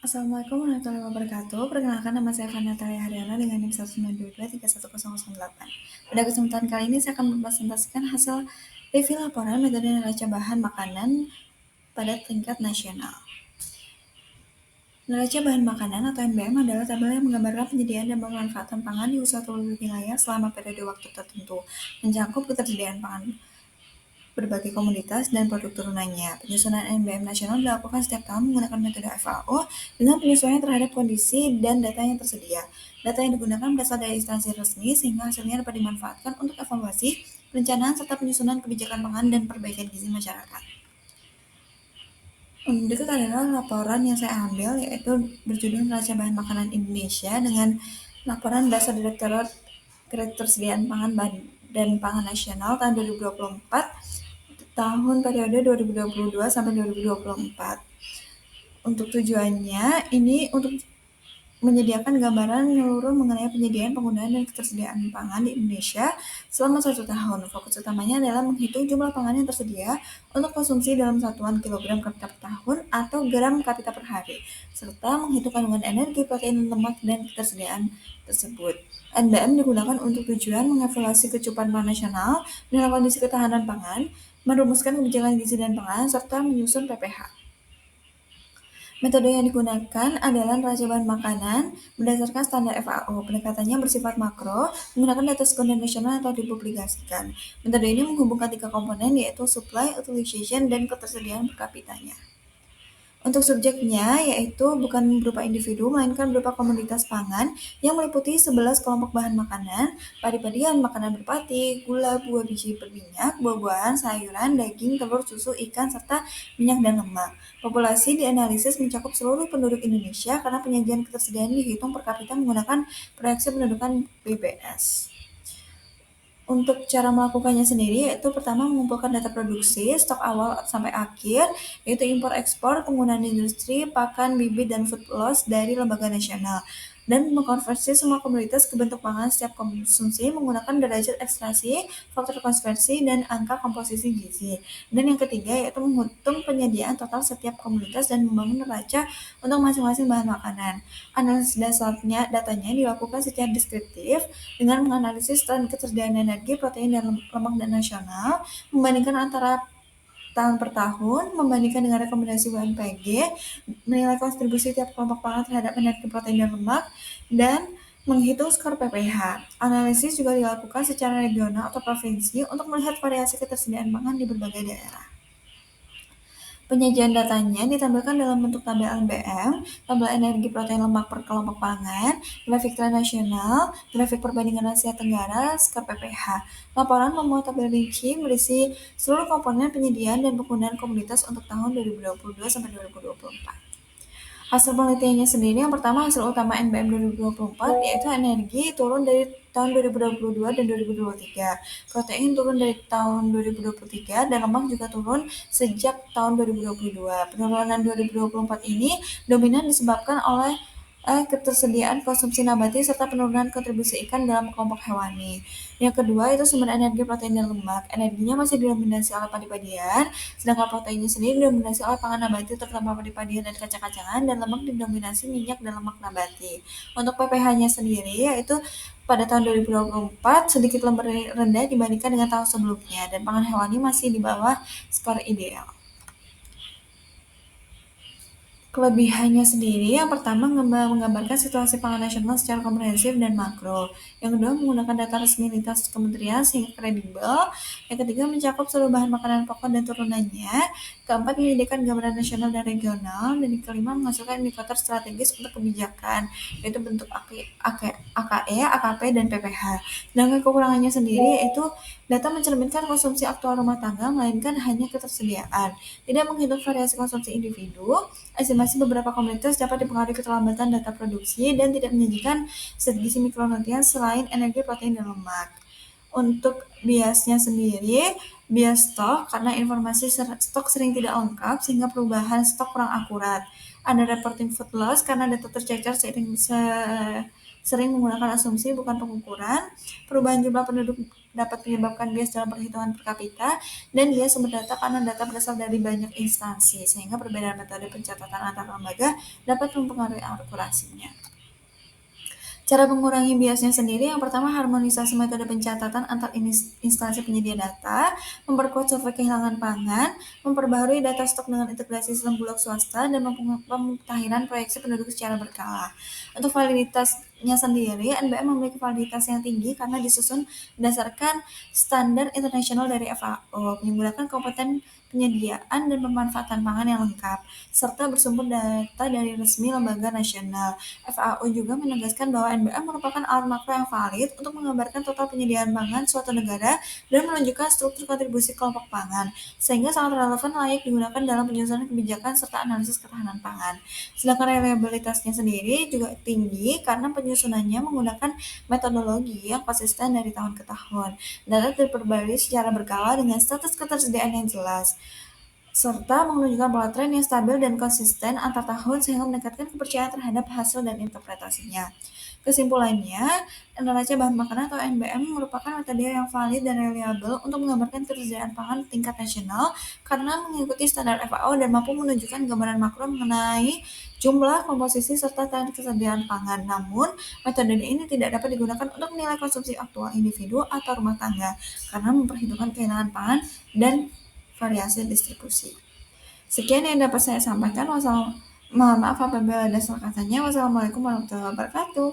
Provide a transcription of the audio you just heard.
Assalamualaikum warahmatullahi wabarakatuh. Perkenalkan, nama saya Fana Natalia Haryana dengan NIM 192231008. Pada kesempatan kali ini saya akan mempresentasikan hasil review laporan metode neraca bahan makanan pada tingkat nasional. Neraca bahan makanan atau NBM adalah tabel yang menggambarkan penyediaan dan pemanfaatan pangan di suatu wilayah selama periode waktu tertentu, mencakup ketersediaan pangan berbagai komoditas dan produk turunannya. Penyusunan NBM nasional dilakukan setiap tahun menggunakan metode FAO dengan penyesuaian terhadap kondisi dan data yang tersedia. Data yang digunakan berasal dari instansi resmi sehingga hasilnya dapat dimanfaatkan untuk evaluasi, perencanaan, serta penyusunan kebijakan pangan dan perbaikan gizi masyarakat. Berikut adalah laporan yang saya ambil, yaitu berjudul Neraca Bahan Makanan Indonesia dengan laporan dasar Direktorat Ketersediaan Pangan dan Pangan Nasional tahun 2024, tahun periode 2022 sampai 2024. Untuk tujuannya, ini untuk menyediakan gambaran menyeluruh mengenai penyediaan, penggunaan, dan ketersediaan pangan di Indonesia selama 1 tahun. Fokus utamanya adalah menghitung jumlah pangan yang tersedia untuk konsumsi dalam satuan kilogram kapita per tahun atau gram kapita per hari, serta menghitung kandungan energi, protein, lemak, dan ketersediaan tersebut. NBM digunakan untuk tujuan mengevaluasi kecukupan pangan nasional, menilai kondisi ketahanan pangan, merumuskan kebijakan gizi dan pangan, serta menyusun PPH. Metode yang digunakan adalah neraca bahan makanan berdasarkan standar FAO. Pendekatannya bersifat makro, menggunakan data sekunder nasional atau dipublikasikan. Metode ini menghubungkan 3 komponen, yaitu supply, utilization, dan ketersediaan per kapitanya. Untuk subjeknya, yaitu bukan berupa individu, melainkan berupa komoditas pangan yang meliputi 11 kelompok bahan makanan, padi-padian, makanan berpati, gula, buah biji berminyak, buah-buahan, sayuran, daging, telur, susu, ikan, serta minyak dan lemak. Populasi dianalisis mencakup seluruh penduduk Indonesia karena penyajian ketersediaan dihitung per kapita menggunakan proyeksi pendudukan BBS. Untuk cara melakukannya sendiri, yaitu pertama mengumpulkan data produksi, stok awal sampai akhir, yaitu impor-ekspor, penggunaan industri, pakan, bibit, dan food loss dari lembaga nasional, dan mengkonversi semua komoditas ke bentuk pangan setiap konsumsi menggunakan derajat ekstraksi, faktor konversi, dan angka komposisi gizi. Dan yang ketiga, yaitu menghitung penyediaan total setiap komoditas dan membangun neraca untuk masing-masing bahan makanan. Analisis datanya dilakukan secara deskriptif dengan menganalisis tren ketersediaan energi, protein, dan lemak dan nasional, membandingkan antara tahun per tahun, membandingkan dengan rekomendasi BNPB, menilai kontribusi tiap kelompok pangan terhadap energi, protein, dan lemak, dan menghitung skor PPH. Analisis juga dilakukan secara regional atau provinsi untuk melihat variasi ketersediaan pangan di berbagai daerah. Penyajian datanya ditampilkan dalam bentuk tabel NBM, tabel energi, protein, lemak per kelompok pangan, grafik tren nasional, grafik perbandingan Asia Tenggara, skor PPH. Laporan memuat tabel rinci berisi seluruh komponen penyediaan dan penggunaan komoditas untuk tahun 2022 sampai 2024. Hasil penelitiannya sendiri, yang pertama hasil utama NBM 2024, yaitu energi turun dari tahun 2022 dan 2023, protein turun dari tahun 2023, dan lemak juga turun sejak tahun 2022. Penurunan 2024 ini dominan disebabkan oleh ketersediaan konsumsi nabati serta penurunan kontribusi ikan dalam kelompok hewani. Yang kedua itu sumber energi, protein, dan lemak. Energinya masih didominasi oleh padi-padian, sedangkan proteinnya sendiri didominasi oleh pangan nabati terutama padi-padian dan kacang-kacangan, dan lemak didominasi minyak dan lemak nabati. Untuk PPH-nya sendiri yaitu pada tahun 2024 sedikit lebih rendah dibandingkan dengan tahun sebelumnya, dan pangan hewani masih di bawah skor ideal. Kelebihannya sendiri, yang pertama menggambarkan situasi pangan nasional secara komprehensif dan makro. Yang kedua, menggunakan data resmi lintas kementerian sehingga kredibel. Yang ketiga, mencakup seluruh bahan makanan pokok dan turunannya. Keempat, menyediakan gambaran nasional dan regional. Dan yang kelima, menghasilkan indikator strategis untuk kebijakan, yaitu bentuk AKE, AKP, dan PPH. Sedangkan kekurangannya sendiri yaitu data mencerminkan konsumsi aktual rumah tangga, melainkan hanya ketersediaan. Tidak menghitung variasi konsumsi individu. Estimasi beberapa komoditas dapat dipengaruhi keterlambatan data produksi dan tidak menyajikan zat gizi mikronutrien selain energi, protein, dan lemak. Untuk biasnya sendiri, bias stok karena informasi stok sering tidak lengkap sehingga perubahan stok kurang akurat. Ada reporting food loss karena data tercecer sering menggunakan asumsi bukan pengukuran. Perubahan jumlah penduduk dapat menyebabkan bias dalam perhitungan per kapita, dan bias sumber data karena data berasal dari banyak instansi, sehingga perbedaan metode pencatatan antar lembaga dapat mempengaruhi akurasinya. Cara mengurangi biasnya sendiri, yang pertama harmonisasi metode pencatatan antar instansi penyedia data, memperkuat survei kehilangan pangan, memperbaharui data stok dengan integrasi sistem bulog swasta, dan pemutahiran proyeksi penduduk secara berkala. Untuk validitasnya sendiri, NBM memiliki validitas yang tinggi karena disusun berdasarkan standar internasional dari FAO, menggunakan kompeten penyediaan dan pemanfaatan pangan yang lengkap, serta bersumber data dari resmi lembaga nasional. FAO juga menegaskan bahwa NBM merupakan alat makro yang valid untuk menggambarkan total penyediaan pangan suatu negara dan menunjukkan struktur kontribusi kelompok pangan, sehingga sangat relevan layak digunakan dalam penyusunan kebijakan serta analisis ketahanan pangan. Sedangkan reliabilitasnya sendiri juga tinggi karena penyusunannya menggunakan metodologi yang konsisten dari tahun ke tahun. Data diperbarui secara berkala dengan status ketersediaan yang jelas, serta menunjukkan pola tren yang stabil dan konsisten antar tahun sehingga meningkatkan kepercayaan terhadap hasil dan interpretasinya. Kesimpulannya, neraca bahan makanan atau NBM merupakan metode yang valid dan reliable untuk menggambarkan ketersediaan pangan tingkat nasional karena mengikuti standar FAO dan mampu menunjukkan gambaran makro mengenai jumlah, komposisi, serta tren kesediaan pangan. Namun, metode ini tidak dapat digunakan untuk menilai konsumsi aktual individu atau rumah tangga karena memperhitungkan kehilangan pangan dan variasi distribusi. Sekian yang dapat saya sampaikan. Mohon maaf apabila ada salah katanya. Wassalamualaikum warahmatullahi wabarakatuh.